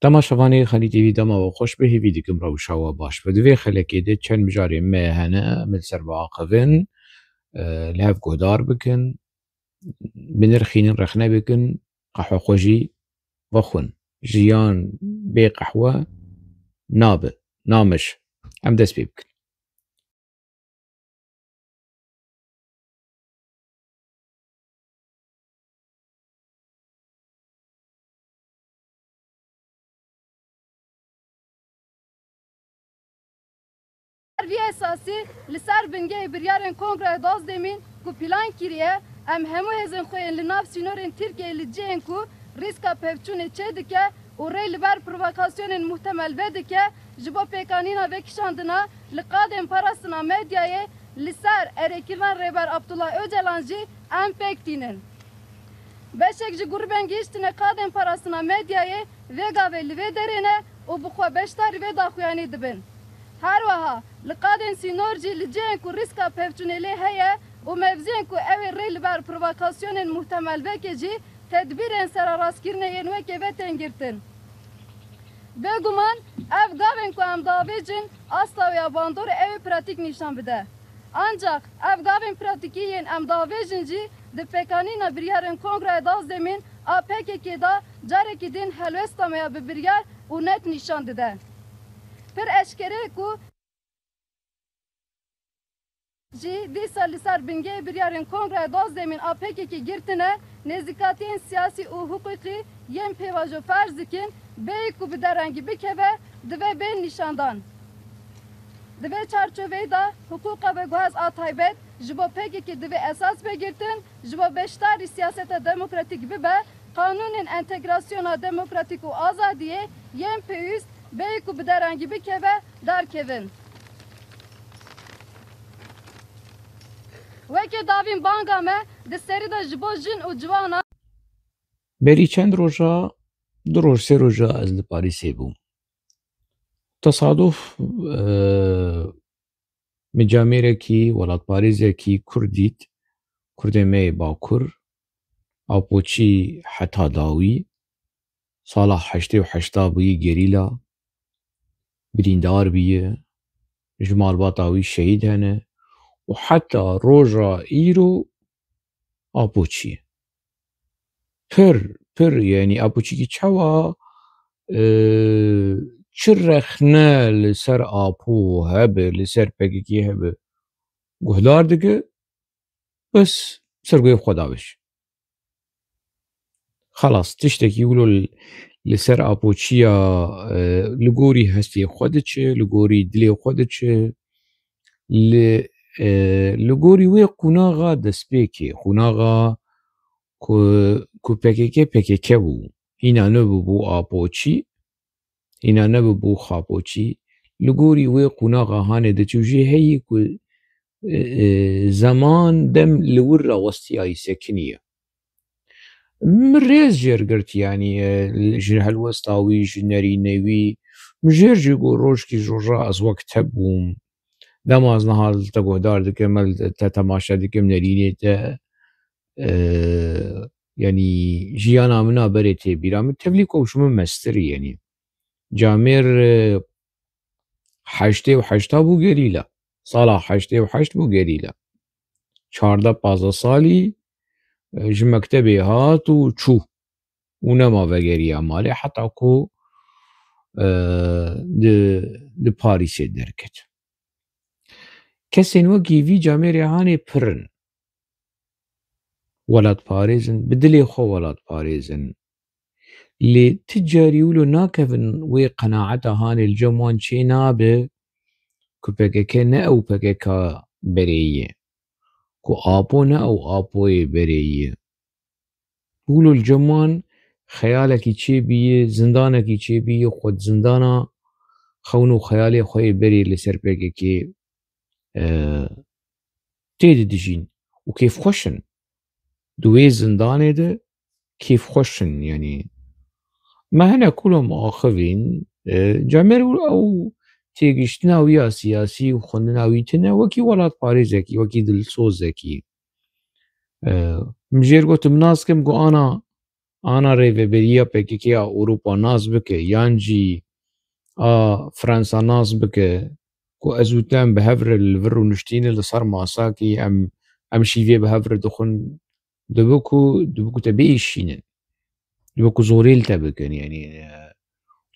دما شوانی خلی تیوی دما و خوش به هیوی دیگم روشا و باش و دوی خلکی ده چند بجاری ما هنه من سر واقفن لهف گودار بکن بنرخين رخنا بكن قحوة خوجي وخون جيان بي قحوة ناب نامش ام دست بي بكن Vî esasî li ser bingehê biryarên Kongraya Dazdemîn ku pîlan kiriye em hemû hêzên xwe yên li nav sînorên Tirkiyeyê li cihên ku rîska pevçûnê çê dike û rê li ber provokasyonên muhtemel vê dike ji bo pêkanîna vê kişandina li qadên parastina medyayê li ser erêkirina rêber Abdullah Öcalan jî em pêk tînin. Beşek ji grubên gihîştine qadên parastina medyayê vê gavê li vê derê ne û bi xwe beşdarî vê daxuyanî dibin. Her wiha li qadên sînor jî li cihên ku rîska pevçûnê lê heye û mevziyên ku ew ê rê li ber provokasyonên muhtemel vekê jî tedbîrên serarastkirinê yên wekê ve tên girtin. Bêguman ev gavên ku em diavêjin asta ya bandorê ew ê pratik nîşan bide. Ancak ev gavên pratikî yên em diavêjin jî di pêkanîna biryarên Kongraya Dazdemîn a PKK da carekî din helwesta me ya bi biryar û net nîşan dide. Pir eşkere ku jî dîsa li ser bingehê biryarên Kongraya Dazdemîn a PKK girtine nêzîkatiyên siyasî û hukukî yên pêvajo ferz dikin bêyî ku bi derengî bikeve dibe bên nîşandan. Di vê çarçoveyê da hukuka veguhez a taybet ji bo PKK divê esas vegirtin ji bo beşdarî siyaseta demokratîk bibe qanûnên entegrasyona demokratîk û azadiyê yên pêwîst bêyî ku bi derengî bikeve derkevin. Wekî davîn banga me di serî de ji bo jin û ciwanan بري چند روجا دو روج سه روجا از لپاریسê بوم تصادف مجامێرێکی وڵاتپارێزێکی کوردیت کوردê me yê bakur Apoçî heta dawî sala heştê û heşta bûyî gerîla birîndar bûye ji malbata wî şehîd hene û heta roja îro Apoçî ye. Pir yanî Apoçîkî çawa çi rexne li ser Apo hebe li ser PKK hebe guhdar dike bes sirgoyê xwe daweş. Xelas tiştekî wilo li ser Apoçîya li gorî hestê xwe diçe, li gorî dilê xwe diçe, li gorî wê qunaxa destpêkê, qunaxa ku PKK bû, îna nebû Apoçî, îna nebû Xapoçî, li gorî wê qunaxa hanê diçe û jî heyî ku zeman dem li wir re westiyayî sekiniye. Min rêz jêrgirt yanî ji helwesta wî, ji nerînê wî, min jêr jî got rojekî ji roja ez wek tevbûm, dema ez niha te guhdar dikim, te temaşe dikim nerînê te yanî jiyana min a berê têbîra min tevlî ku ji min mestirî yanî. Camêr heştê û heşta bû gerîla, sala heştê û heşt bû gerîla. Çarda pazda salî ji mektebê hat û çû û nema vegeriya malê heta ku di Parîsê derket. Kesên wekî vî camêrê hanê pir in. Welatparêz in, bi dilê xwe welatparêz in. Lê ti carî wilo nakevin wê qenaeta hanê li cem wan çê nabe ku PKK ne ew PKK berê ye, ku Apo ne ew Apoyê berê ye. Wilo li cem wan xeyalekî çêbîye, zindanekî çêbîye, xwe di zindana xewn û xeyalê xwe yê berê li ser PKK tê didijîn û kêfxweş in. Di wê zindanê de kêfxweş in yanî. Me hinek kulom axivîn camêr ew têgihiştina wî ya siyasî û xwendina wî tune wekî welatparêzekî, wekî dilsozekî. Min jêr gotim nas dikim got ana أنا ريفبريا بكيكيا أوروبا ناس بك يانجي فرنسا ناس بك كو أزوتان بهفر الفرو نشتين اللي صار ماساكي أم شيفي بهفر دخون دبكو تبي شينن دبكو زوريل تبكن يعني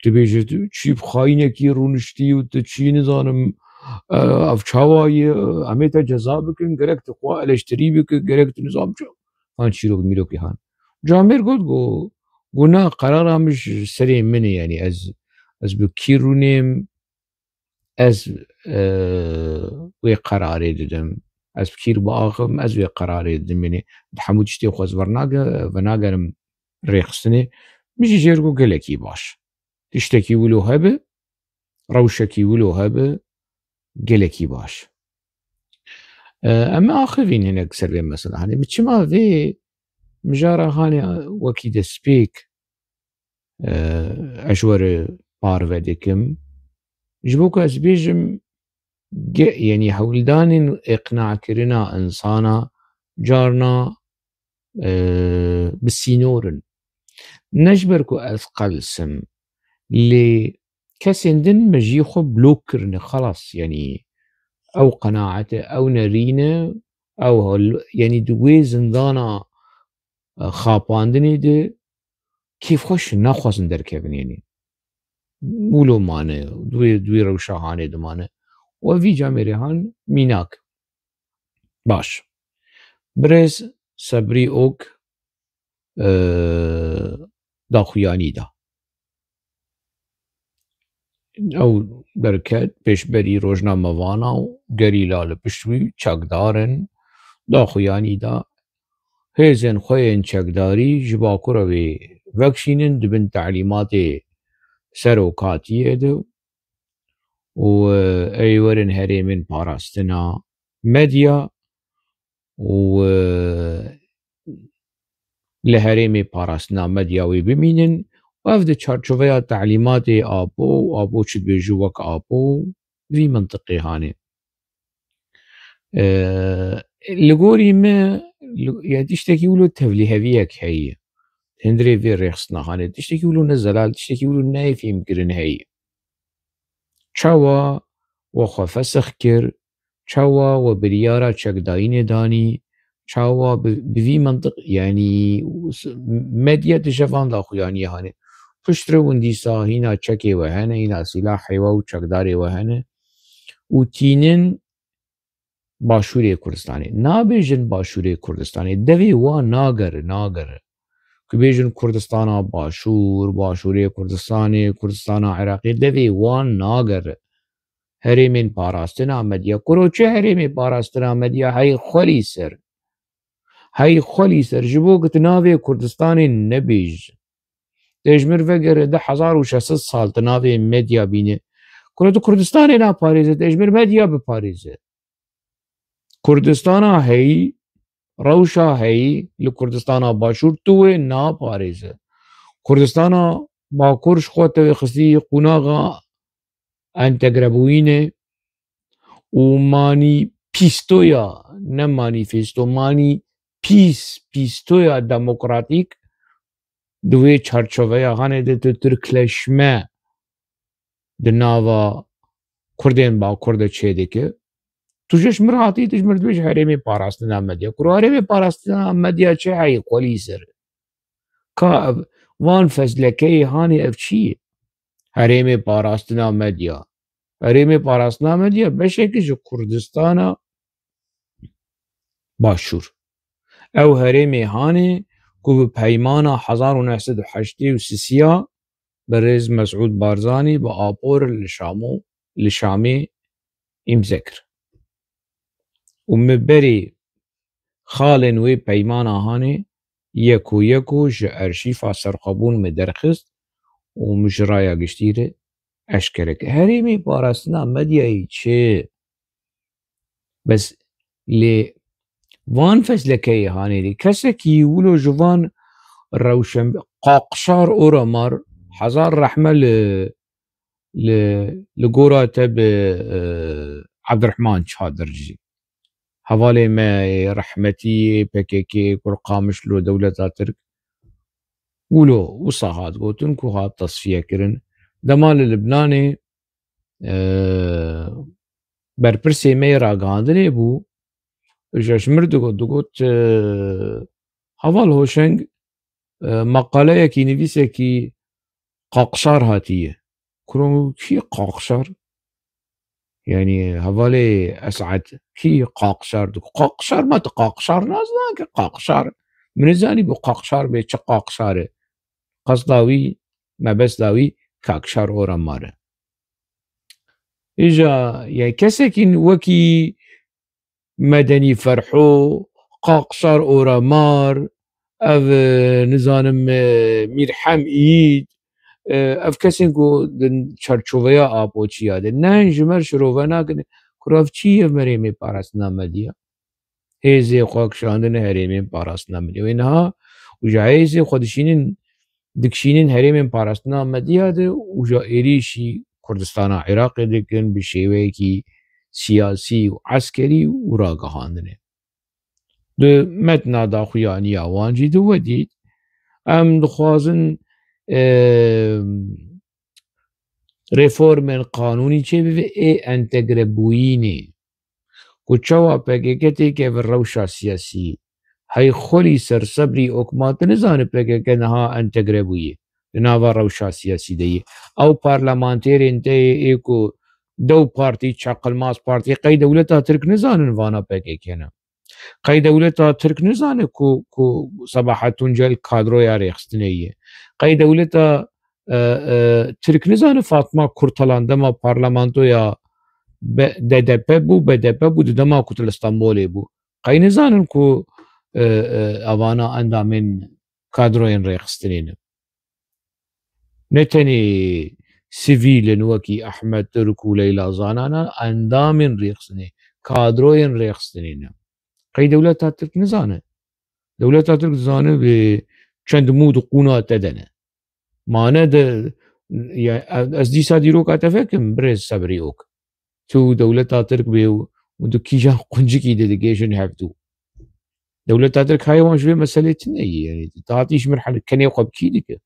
تبي تشيب خاينة كي رونشتي وتشين زانم أفشاواي أميتا جزابكن جرك تقوى الاشتري بك جرك نظام شو هان شيرو ميرو كي هان جامير قلنا قرارها مش سريع مني يعني از بكيرونيم از وي قراري ددم از بكير باخم از وي قراري ددم يعني حمود شتي خوز وناغرم ريخستني مش جيرغو قلكي باش تشتكي ولو هبه روشكي ولو هبه قلكي باش اما اخرين هناك سربين مثلا هاني بتشما في مجارة هاني وكيد سبيك اشور بارفدكم جبوك أزبيجم يعني هولدان إقناع كرنا إنسانا جارنا بالسينورن نجبركو أثقل سم اللي كسندن مجيخو بلوكرن خلاص يعني أو قناعته أو نرينه أو يعني دوي زندانا خاباندني دي كيف خوش ناخوزن دركبن يعني مولو مانه دوي روشاهانه دمانه وفي جاميري هان ميناك باش برز صبري اوك داخوياني دا او بركت پشبری روجنا موانا و گریلال پشوی چکدارن داخویانی دا هیزن خوین چکداری جباکو روی وکشینن دبن تعلیمات سروکاتیه دو و ایورن هرمن پاراستنا مدیا و لهرمي پاراستنا مدیاوی بمینن و افده چارچوبه تعلیمات آبو چد بیجو وک آبو في منطقي هاني لغوري ما يعني تشتكي ولو تفليهويك هي هندري في ريخصنا هاني تشتكي ولو نزلال تشتكي ولو نايف يمكن هي چاوا وخو فسخ كر چاوا وبريارا چكداين داني چاوا بفي منطق يعني مديا تشفان داخو يعني هاني پشتر ونديسا هنا چكي وهنه هنا سلاحي و چكداري وهنه و تينن باشوری کردستانی نابیجن باشوری کردستانی دوی وا ناگر که بیجن کردستانا باشوری کردستانا عراقی دوی وا ناگر هریمین پاراستنا مدیا کرو چه هریمین پاراستنا مدیا هی خلی سر جبو کت ناوی کردستانی نبیج تجمر وگر 1600 سال تناوی مدیا بینه کرو تو کردستانی نا پاریزه تجمر مدیا بپاریزه كردستانا هي روشا هي لكردستانا باشور توه نا باريزه كردستانا باكورش خوته خسي قناغا انتگربوينه وماني بيستويا نماني فيستو ماني بيستويا ديمقراطيك دوه چارچوبه هانه ده ترکلشمه دناوا كردين با كرده چه که توجش مراتي تجمر دوش هرمي پاراستنا مديا كرو هرمي پاراستنا مديا چه هاي قولي سر كا وان فزلكي هاني افشي هرمي پاراستنا مديا بشكل جو كردستانا باشور او هرمي هاني كو بپيمانا 1983 برز مسعود بارزاني بآبور لشامي امذكر ومبري خالن وي بيمانا هاني يكو ج ارشيفا سرقبون مدرخست ومجرايا قشتيره اشكرك هريمي بارستنا مديا چه بس لي وان فزلكي هاني دي كسكي ولو جوان روشن قاقشار اورمار حزار رحمه لقورا تب عبد الرحمن شادرجي حوالي ما رحمتي بكيكي كل قامش له دولة ترك ولو وصاهات قوتن كو هات تصفية كرن دمال لبناني برپرسي مي راقاندني بو جاش مردو دوغوت هفال هوشنگ مقالة يكي نفيسة كي قاقشار هاتية كرو كي قاقشار يعني هفالي أسعد كي قاقشار ما تقاقشار ناس ناك قاقشار من زاني بو قاقشار بيتش قاقشار قصداوي ما بس داوي كاكشار أورا مارا إجا يعني كسكين وكي مدني فرحو قاقشار أورا مار أف نزانم ميرحم إيد أف كسين كو دن چرچوويا آبو چيا دن نهن جمر شروفانا كن كراف چي مريمي پاراسنا مديا هيزي قاقشاندن هريمي پاراسنا مديا وينها وجا هيزي خودشينين دكشينين هريمين پاراستنا مديا ده وجا إيريشي كردستان عراق دكن بشيوكي سياسي وعسكري وراقهاندنه ده متنا دا خوياني اوانجي ده وديد ام دخوازن ريفورمن قانوني چه بي اي انتگره بويني كوچوا پاكيكتي كيف الروشة سياسي هاي خولي سرسبري اوكمات نزان پاكيكه نها انتگره بويه ناوا روشة سياسي دي او پارلمانتير انتي ايكو دو بارتي چاقل ماس بارتي قي دولتا ترك نزان وانا پاكيكه قي دولتا ترك نزان كو صباحتون جل كادرو يا ريخستنيه قي دولتا ترك نزان فاطمه كورتالان دما بارلمانتو يا DDP بو BDP بو دما كتل اسطنبول بو قي نزان كو اوانا اندامن كادروين ريخستنين نتني سيفيل وكي احمد ترك وليلى زانانا اندامن ريخستنين كادروين ريخستنين قي دولة ترك نزانه دولة ترك زانه بچند مود قونا تدنه معنى ده از دي ساديروك اتفكم بريز سبريوك تو دولة ترك بيو ودو كيجا قنجكي ديليجيشن هافتو دولة ترك هاي وان شوية مسألة تنية يعني تعطيش مرحلة كان يوقف كيدك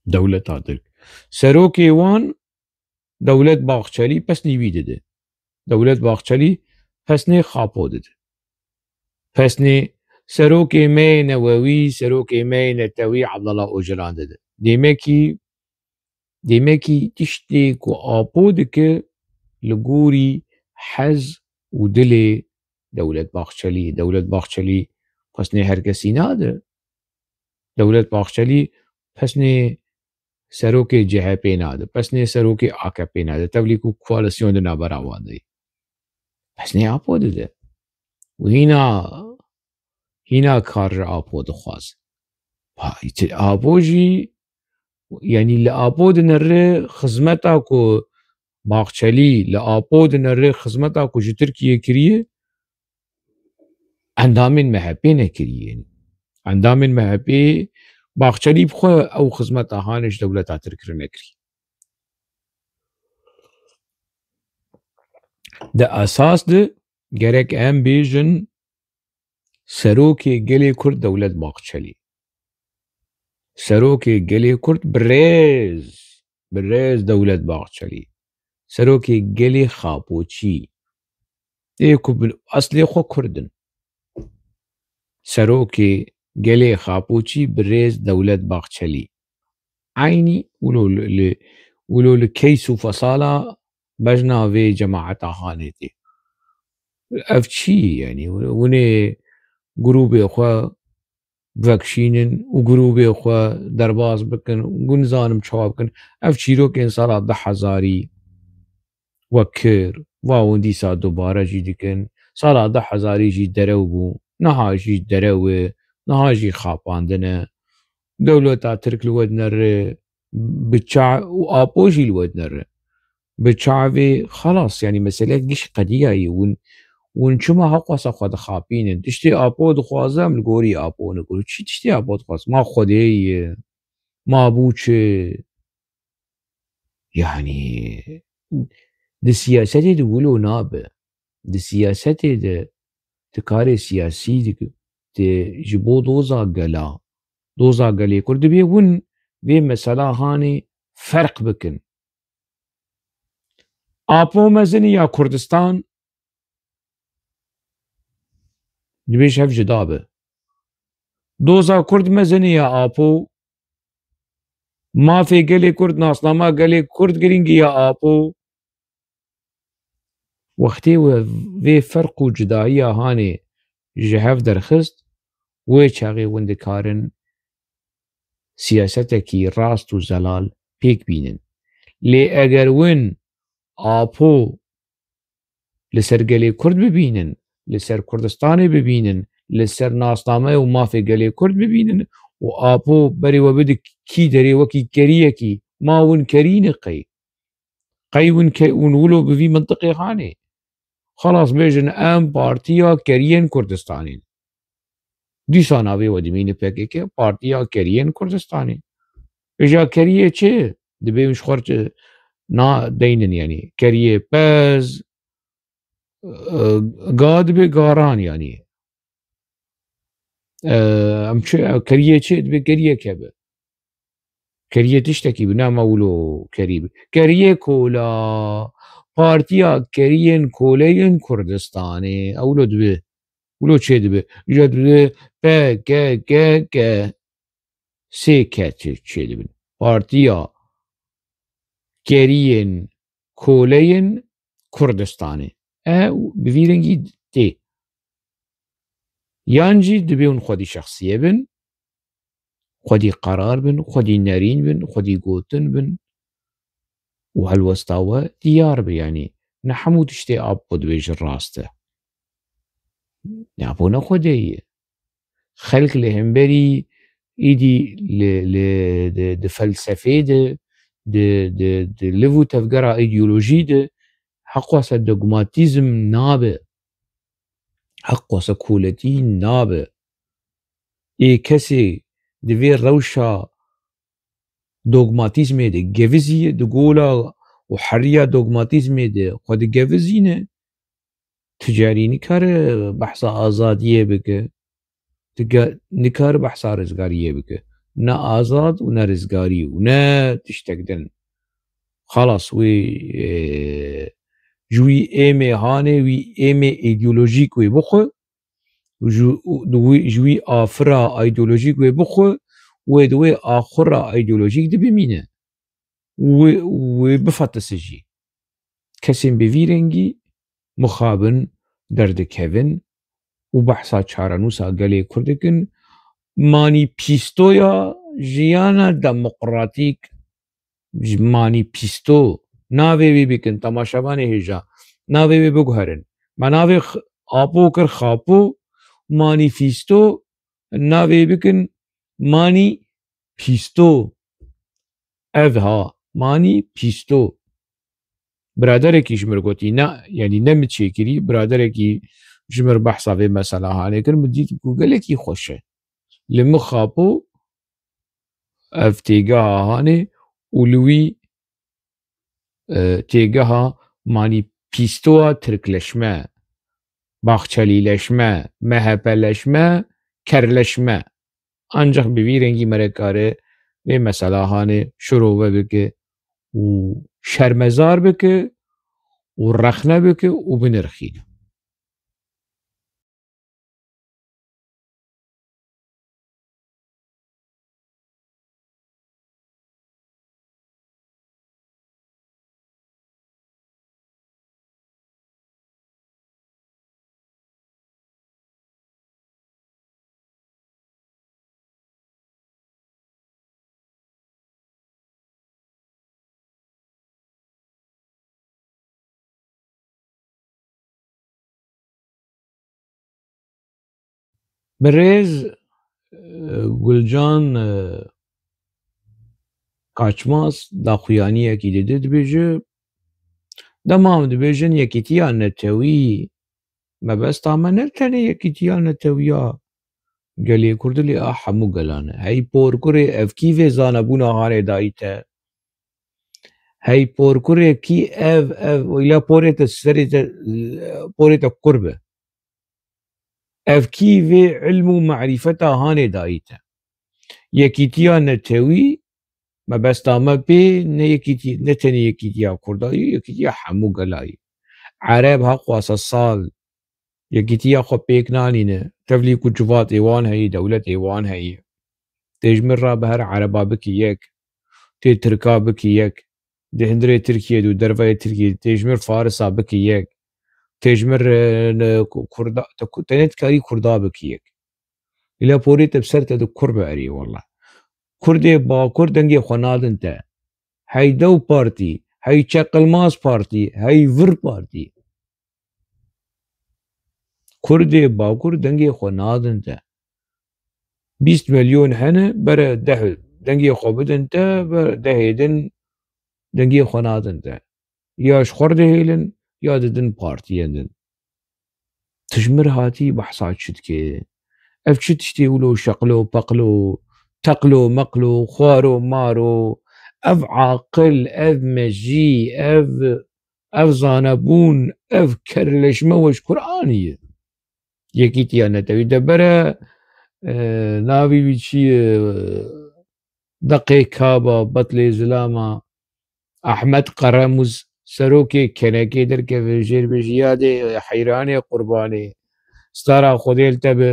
دولة ترك سروكي وان دولة باغچالي بس نيويده ده دولة باغچالي پس نه خاپو ده پس نه سروكي مي نووي سروكي مي نتوي عبدالله اوجلان ده ديمكي تشتي كو آبو دكه لغوري حز ودلي دولة باغچالي پس نه هرکسی ناده دولة باغچالي پس نه سروكي جهپي ناده پس نه سروكي آکپي ناده توليكو کوالسيون ده نابراوان ده پس نه آبو ده وهنا كار آبو دخواز آبوجي يعني لآبو دنره خزمتا كو باغچالي لآبو دنره خزمتا كو جو تركيا كريه اندامن محبي نكريه اندامن محبي باغچالي بخو او خزمتا هانش دولتا تركر نكري ده اساس ده gerek ام بيجن سروكي گلي كرد دولة باغچالي سروكي گلي كرد بريز دولة باغچالي سروكي گلي خاپوچي ايكو اصلي خو كردن سروكي گلي خاپوچي بريز دولة باغچالي عيني ولو لكيسو فصالة بجنا في جماعة هانتي افشي يعني وني جروبي اخوا فاكشينن وجروبي اخوا درباز بكن ونزانم شواب بكن افشي رو كن صار 10,000 وكر واوندي سا دوباره جي دكن صار 10,000 جي دروبو نها جي دروه نها جي خاپاندنه دولة ترك الودنر بتشع وابوجي الودنر بتشعفي خلاص يعني مسألة جيش قدية ونشما هقوصا خود خابين تشتي ابو دخوازم لغوري ابو نقول چی تشتي ابو دخواز ما خودي ما بوچه يعني دي سياسة دي ولو نابه دي سياسة دي تكاري سياسي دي جبو دوزا قلا دوزا قالي كرد بي ون في مسألة هاني فرق بكن آبو مزني يا كردستان دبيش هف جدابه دوزا كرد مزني يا آبو ما في قالي كرد ناصنامه قالي كرد قرينجي يا آبو وقتی وی فرق و جدایی هانی جهف درخست و چاقی وندکارن سیاستکی راست و زلال پیک بینن لی اگر ون آپو لسر گلی کرد ببینن لسر کردستانی ببینن لسر ناسنامه و مافی گلی کرد ببینن و آپو بری و بده کی داری وکی کریه کی ما ون کرین قی ون ولو بفی منطقی هانی خلاص بيجن ام بارتيا كريين كردستاني دي ساناوي ودمين PKK بارتيا كريين كردستاني اجا كريه چه دبي مش خرج نا دينن يعني كريه باز قاد بقاران يعني ام كريه چه دبي كريه كبه كريه تشتكي بنا مولو كريب كريه كولا پارتیا کرین کولین کردستانی اولو دبه اولو چه دبه جا دبه PKK سی چه دبه پارتیا کرین کولین کردستانی بفیرنگی تی یانجی دبه اون خودی شخصیه بن خودی قرار بن خودی نرین بن خودی گوتن بن وهالوسطاوة ديار يعني نحمو تشتي أبود بيج الراسته نابونا خدي خلق لهمبري إيدي ل فلسفة د لفو تفكرة إيديولوجي حقوسا دوغماتيزم نابه حقوسا كولتي نابه كسي دفير روشا دوغماتيزم ده جوزي دقولا وحرية دوغماتيزم ده خود جوزينه تجاري نكار بحث آزادية بك نكار بحث رزقارية بك نا آزاد ونا رزقاري ونا تشتقدن خلاص وي جوي ايمي هاني وي ايمي ايديولوجيك وي بخو جوي آفرا ايديولوجيك وي بخو ودوي آخر ايديولوجيك دي بمينه وبفت سجي كسين بفيرنجي مخابن درد كيفن وبحثا چارانوسا قالي كردكن ماني بيستويا جيانا ديمقراطيك ماني بيستو ناوي بكن تماشاواني هجا ناوي بگهرن ما ناوي آپو کر خاپو ماني فيستو ناوي بكن ماني بيستو افها ماني بيستو برادركي جمر قوتي نا يعني نمت شكري برادركي جمر بحثا في مسألة هاني كر مديت قالكي خوشه لما خابو افتيقاها هاني ولوي تيقاها ماني بيستوها تركلشما باخچليلشما مهبلشما کرلشما ancak bir rengi merekare ve mesela hani şuruve beke و şermezar beke و رخنه beke و بنرخید برز گلجان kaçmaz da xuyaniye ki dedi dibêje demam dibêjin yekîtiya netewî mebesta me ne tenê yekîtiya netewiya gelê Kurdî lê a hemû gelan e hey porkurê ev kîvê zanebûna hanê dayî te hey porkurê kî ev îla porê te serê te porê te kur be ev kîvê ilm û mecrifeta hanê dayî te یەکیتیا نەتەوی مەبەستامە پێ نەتەنێ یەکیتیا کوردایی یەکیتیا هەموو گەلایی عەرەب هەقواسە ساڵ یەکیتیا خۆ پێک نانینە تەفلیک و جوات ئێوان هەیە دەولەت ئێوان هەیە تێژمر ڕا بە هەر عەرەبا بکی یەک تێ ترکا بکی یەک دە هەندرێ ترکیە و دەرڤایە ترکی تێژمر فارسا بکی یەک تێژمر کوردا تەنێت کاری کووردا بکی یەک لە پۆرێتە بسەرتە دە کوڕ بەئەری وەڵڵا کوردێ باکوور دەنگێ خۆ نادن تە هەی دەو پارتی هەی چەقلماز پارتی هەی ڤر پارتی کوردێ باکوور دەنگێ خۆ نادن تە 20 ملیۆن هەنە بەرە دەنگێ خۆ بدن تە دەهێدن دەنگێ خۆ نادن تە یاش خۆڕ دەهێلن یا دەدن پارتیەندن تژمر هاتی بەحسا چتکێ ئەف چ تشتێ ولۆ شەقلۆ پەقلۆ تەقلۆ مەقلۆ خوارۆ مارۆ ئەف عاقل ئەف مەژی ئەف زانەبوون ئەف کەرلەشمەوەش کورئانیە یەکیتیا نەتەوی دەبەرە ناوی چیە دەقێ کابە بەتلێ زلامە ئەحمەد قەرەموز سەرۆکێ کەنەکێ دەرکەوێ ژێربێژی یادێ حەیرانێ قوربانێ ستارا خۆدێلتە بە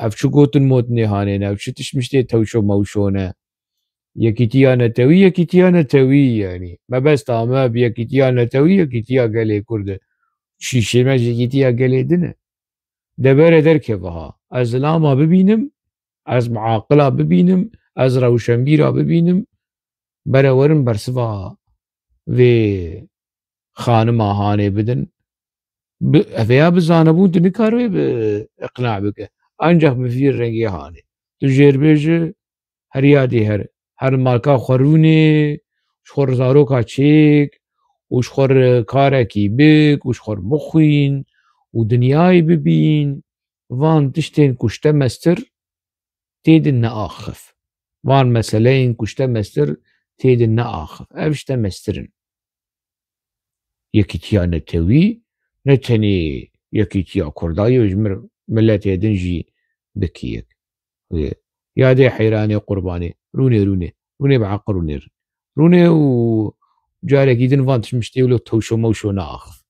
ئەف چ گوتن مۆتنێ هانێنە ئەف چ تشمشتێ تەوشۆ مەوشۆنە یەکیتیا نەتەوی یعنی مەبەست ئامە یەکیتیا نەتەوی یەکیتیا گەلێ کوردە شیشێمەش یەکیتیا گەلێ دنە دەبەرە دەرکەڤەها ئەز زلاما ببینم ئەز معاقلا ببینم ئەز ڕەوشەمبیرا ببینم بەرەوەرم بەرسڤا vê xanima hanê bidin vêya bi zanebûn tu nikare bi iqna bike ancak bi vî rengê hanê tu jêrbêje heriya dê her marka xwerûnê ji xwe zaroka çêk û ji xwe karekî bik û ji xwe bixwîn û dinyayê bibîn van tiştên ku ji te mestir têdin neaxif van meseleyên ku ji te mestir têdin neaxif ev ji te mestirin یەکیتیا نەتەوی نەتەنێ یەکیتیا کوردایی و ژمر ملەتێ din jî bikî yek yadê heyranê qurbanê rûnê beheqir rûnê û carekî din van tişmiştê wilo tewşo mewşo neaxif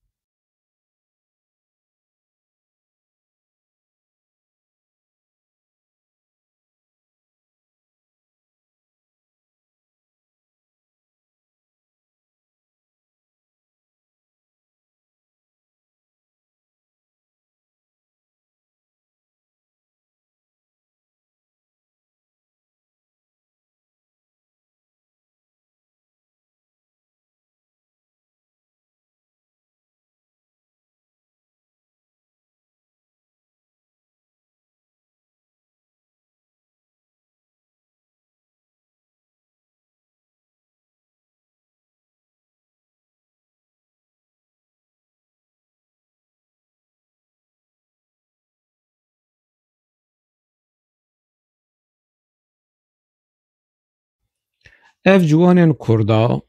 ev ciwanên Kurda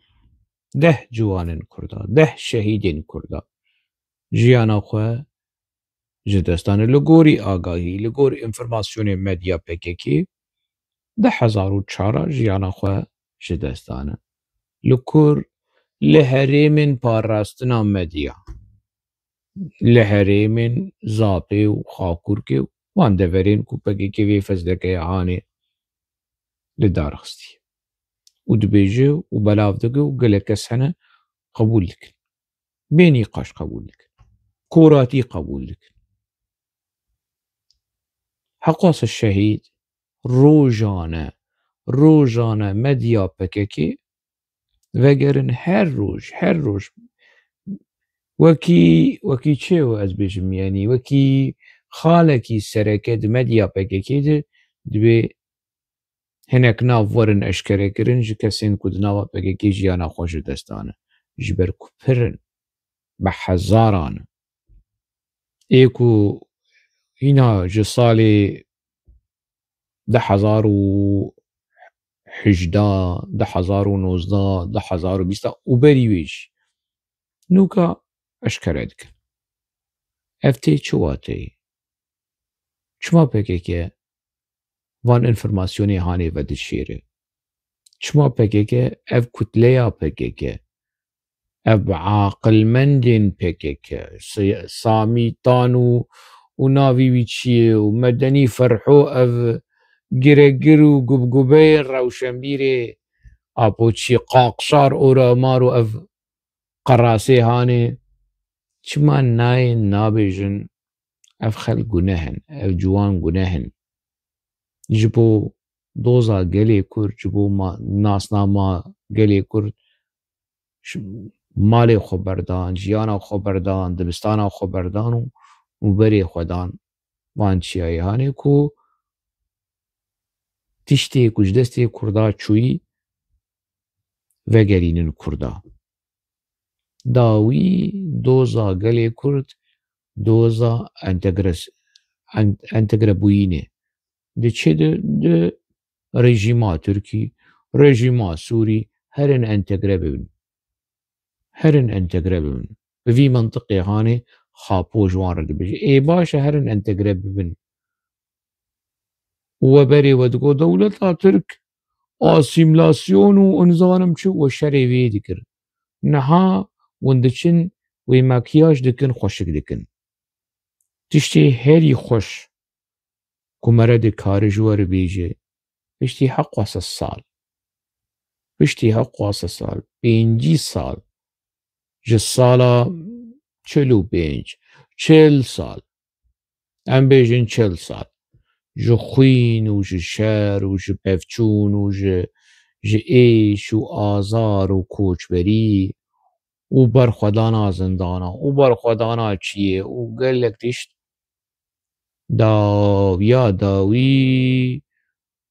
10 ciwanên Kurda 10 şehîdên Kurda jiyana xwe ji destan li gorî agahî li gor înformasyonê medya PKK 2004 jiyana xwe ji destan e li kur li herêmên parastina medya li herêmên Zapê û Xakurkê wan deverên ku PKK vê fezlekeyê hanê li darxistiye û dibêje û belav dike û gelek kes hene qebûl dikin bê nîqaş qebûl dikin koratî qebûl dikin heqwasa şehîd rojane medya PKK vegerin her roj wekî çêwe ez bêjim yanî wekî xalekî sereke di medya PKK de dibê hinek nav werin eşkerekirin ji kesên ku di nava PKK jiyana xwe ji destan e ji ber ku pirin bi hezaran ê ku hîna ji salê 2018 2019 2020 û berî wê jî nûka eşkere dikin ev tê çi wateyê çima PKK وان انفرماسیونی هانی و دشیره چما پکیکه اف کتلیا پکیکه اف عاقلمندین پکیکه سامی تانو و ناوی ویچیه و مدنی فرحو اف گرگرو گبگبه روشنبیره اپوچی قاقشار اورا مارو اف قراسه هانه چما ناین نابیجن اف خلق گنهن اف جوان گنهن جبو دوزا گلی کرد جبو ما ناسناما گلی کرد مال خو بردان جیانا خو بردان دبستانا خو بردان و بری خودان وان چیایی هانه کو تشتی کجدستی کردا چوی و گرینن کردا داوی دوزا گلی کرد دوزا انتگربوینه ده چه ده رژیما ترکی رژیما سوری هرن انتگره ببن بفي منطقي هاني خاپو جوان رد بيجي اي باشا هرن انتگره ببن وبري ودقو دولتا ترك اسيملاسيون وانزانم شو وشري في دكر نها وندچن وي ماكياج دكن خوشك دكن تشتي هري خوش كمرد كار جوار بيجي بشتي حق واس الصال بشتي حق واس الصال بينجي صال جسالة 40 سال ام بيجن 40 سال جو خوين و جو شر و جو پفچون و جو ایش و آزار و کوچبری و برخودانا زندانا و برخودانا چیه و گلک تشت داویا داوی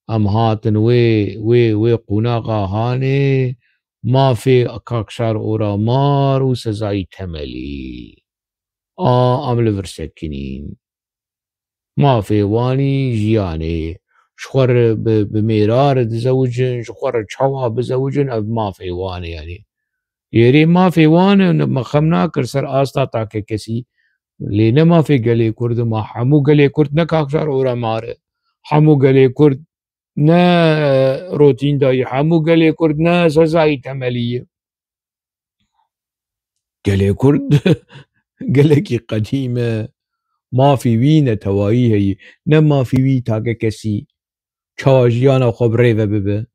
ام هاتن وی قناغا هانه ما في كاكشار اورا مار وسزاي تملي عمل فرسكنين ما في واني جياني شخور بميرار تزوجن شخور تشوا بزوجن اب ما في واني يعني يري ما في واني ما خمنا كرسر آستا تاكي كسي لينا ما في قلي كرد ما حمو قلي كرد نكاكشار اورا مار حمو قلي كرد نا روتين داي حمو قلي كرد نا سزاي تملي قلي كرد قلكي قديمة ما في وينا توائي هي نما في وي تاكا كسي چاواجيانا خبري وببه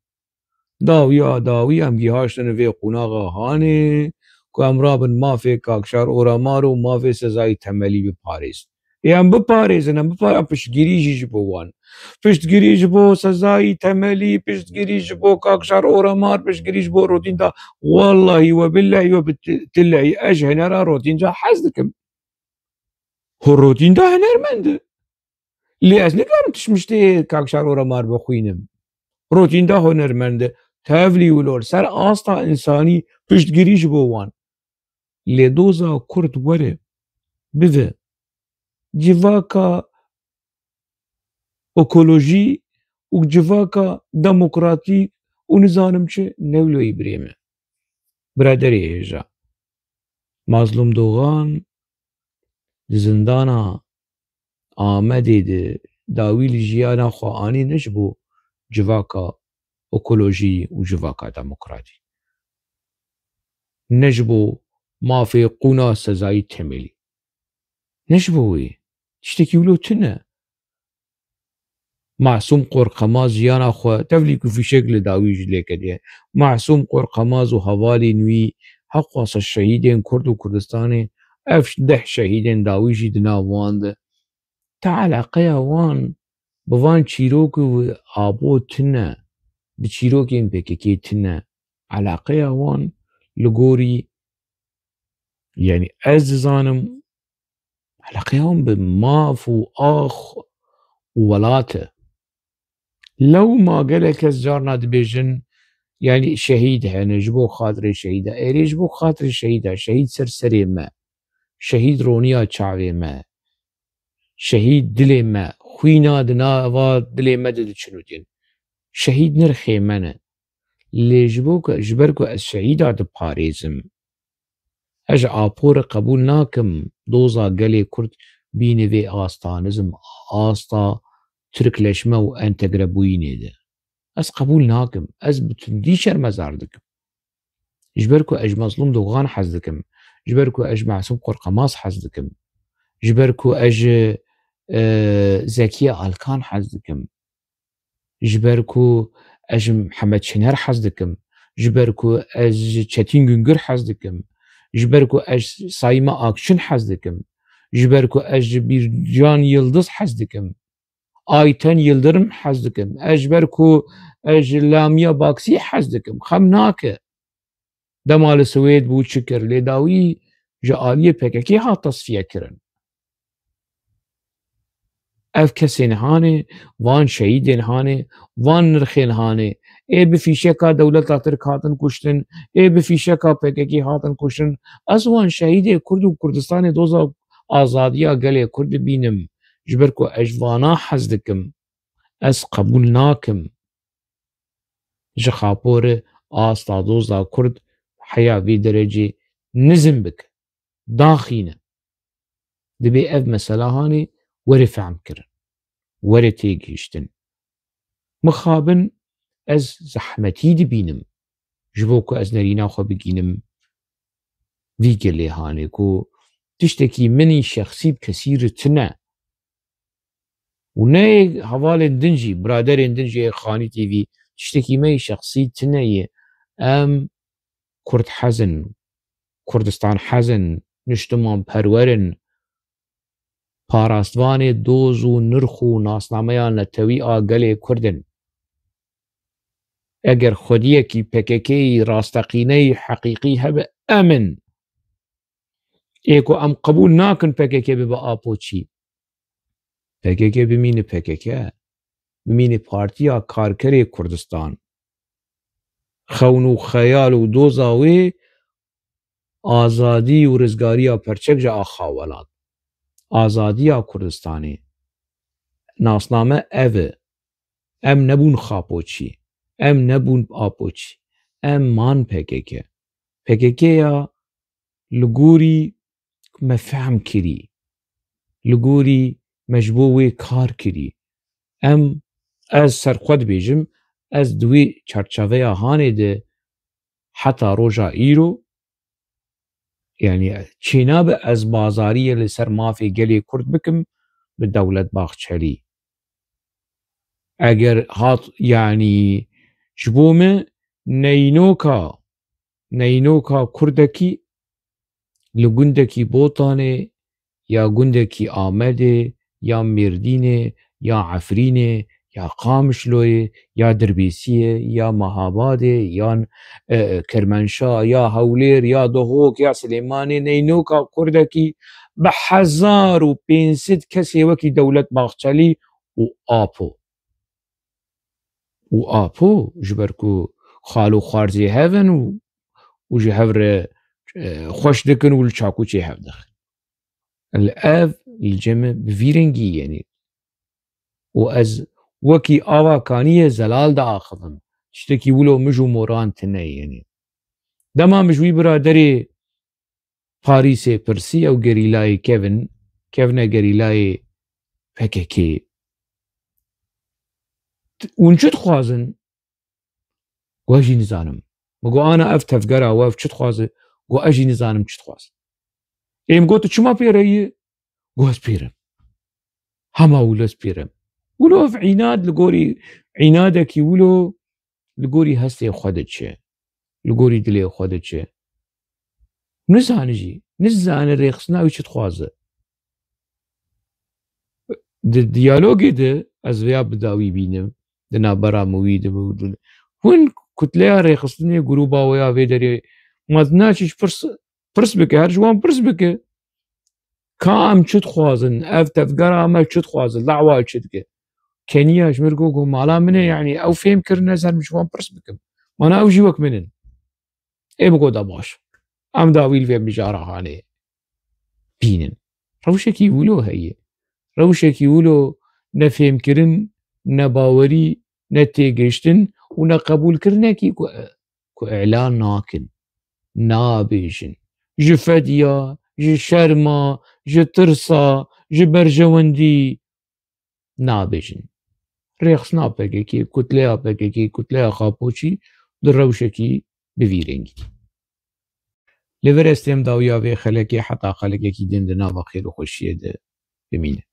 داوي هم جيهاشتن في قناغا هاني كو امرابن ما في كاكشار اورا مارو ما في سزاي تملي بپاريز هم بپاريزن هم پشتگيري جبوان پشتگيري جبو سزاي تملي پشتگيري جبو كاكشار اورا مار پشتگيري جبو روتين دا والله وبالله وبالله اجهنرا روتين دا حزدكم هو روتين دا هنرمنده لي از نگرم تشمشته كاكشار اورا مار بخوينم روتين دا هنرمنده تافلي ولور سر آستا انساني پشتگيري جبوان لي دوزا كرد وره بذه جواكا اکولوژی و جواكا ديمقراطيك و نظام چه نولوی بريمه برادري هجا مظلوم دوغان زندانا آمده ده داویل جیانا خواهانی نشبو جواكا اکولوژی و جواكا ديمقراطي نجبو ما في قونا سزاي تملي نجبوي تشتكي ولو تنه معصوم قرقماز جيانا خو تفليكو في شكل داويج ليكديه معصوم قرقماز وهوالي نوي حق واس الشهيدين كرد وكردستاني اف 10 شهيدين داويجي دنا واند تعال قيا وان بوان تشيروكو ابو تنا بتشيروكين بكيكي تنا علاقيا وان لغوري يعني اززانم علاقيهم بمافو اخ ولاته لو ما قالك الزارنا دبيجن يعني شهيد هنا جبو خاطر شهيدة ايري جبو خاطر شهيدة شهيد سرسري ما شهيد رونيا تشعبي ما شهيد دلي ما خوينا دنا واد دلي ما دل چنودين شهيد نرخي منا اللي جبركو الشهيدة دباريزم اج آپور قبول ناكم دوزا قلي كرد بيني في آستانزم آستا تركلشمه و انتقربوينه ده از قبول ناكم از بتندي شرمزار دكم جبركو اج مظلوم دوغان حز دكم جبركو اج معصوم قرقماص حز دكم جبركو اج زكية الكان حز دكم جبركو اج محمد شنر حز دكم جبركو اج چتين گنگر حز دكم جبركو اج سايما اكشن حز دكم جبركو اج بيرجان يلدز حز دكم آيتن يلدرم حز دكم اجبركو اج لاميا باكسي حز دكم خمناك دمال سويد بود شكر لداوي جالية بككي ها تصفية كرن اف كسين هاني وان شهيدين هاني وان نرخين هاني اي بفيشكا دولة ترك هاتن كشتن اي بفيشكا بككي هاتن كشتن از وان شهيدي كرد و كردستان دوزا آزاديا قلي كرد بينم جبركو اجوانا حز دكم از قبول ناكم جخابور آستا دوزا كرد حيا في درجة نزم بك داخينه دبي اف مسألة هاني وري فهم كرن وري تيجيشتن مخابن از زحمتي دبينم جبوكو از نرينا خو بگينم في قلي هاني كو تشتكي مني شخصي بكثير تنا وناي حوالي دنجي برادر دنجي خاني تي في تشتكي مني شخصي تنا ام كرد حزن كردستان حزن نشتمان پرورن پاراستوان دوز و نرخ و ناسنامه نتوی آگل کردن اگر خودیه کی پککی راستقینه حقیقی هب امن ایکو ام قبول ناکن پککی ببا آپو چی پککی بمین پککی بمین پارتیا کارکر کردستان خون و خیال و دوزاوی آزادی و رزگاریا پرچک جا آخاولات آزادیا کردستانی ناسنامه اوه ام نبون خاپوچی ام نبون آپوچی ام مان پککی یا لگوری مفهم کری لگوری مجبوی کار کری ام از سرخود بیجم از دوی چرچوه هانه ده حتی روژا ایرو يعني چیناب از بازاری لسر مافی گلی کرد بکم به دولت باخچلی اگر هات يعني جبومه نینوکا کردکی لگندکی بوطانه یا گندکی آمده یا مردینه یا عفرینه یا قامشلوی یا دربیسیه یا مهاباده یا کرمانشاه یا هولیر یا دهوک یا سلیمانی نینوکا کردکی به 1500 کسی وکی دولت باخچلی و آپو جبرکو خالو خارزی هفن و جهور خوش دکن و الچاکو چه هف دخل الاف الجمع بفيرنجي يعني وأز وكي آوا كانية زلال دا آخذم تشتكي ولو مجو موران تناي يعني دما مجوي برادري باريسي برسي أو جريلاي كيفنا جريلاي بككي ونشد خوازن واجي نزانم مقو أنا أفتف قرا واف شد خوازن قو أجي نزانم شد خوازن إيم قوتو شما بيري قوز بيرم هما ولوز بيرم ولو في عناد لقوري عنادك ولو لقوري هستي خودتشه لقوري دلي خودتشه نزانجي نزان الريخصنا ويشت خوازه الديالوج ده أزويا بداوي بينم دنا برا مويد بودن وين كتلة ريخصني جروبا ويا فيدري ما تناشيش برس بك هرجوان برس بك كام شت خوازن افتف قرا ما شت خوازن لعوال شتك كينيا شمرقو مالا منه يعني او فهم كرنا زر مشوان برس بكم ما انا اوجي وك منن اي بقو داباش ام داويل في بجارة هاني بينن روشك يقولو هي روشك يقولو نفهم كرن نباوري نتيجشتن ونقبول كرنا كي كو اعلان ناكن نابيجن جفديا جشرما جترسا جبرجوندي نابجن رێخستنا پێکێکی کوتلەیە پێکێکی کوتلەیە خاپۆچی دڕەوشێکی بڤیرێنگی لەڤەر ئێستێم داویاوێ خەلەکێ حتا خەلەکێکی دێن دە ناوە خێر و خۆشیێ دە بمینە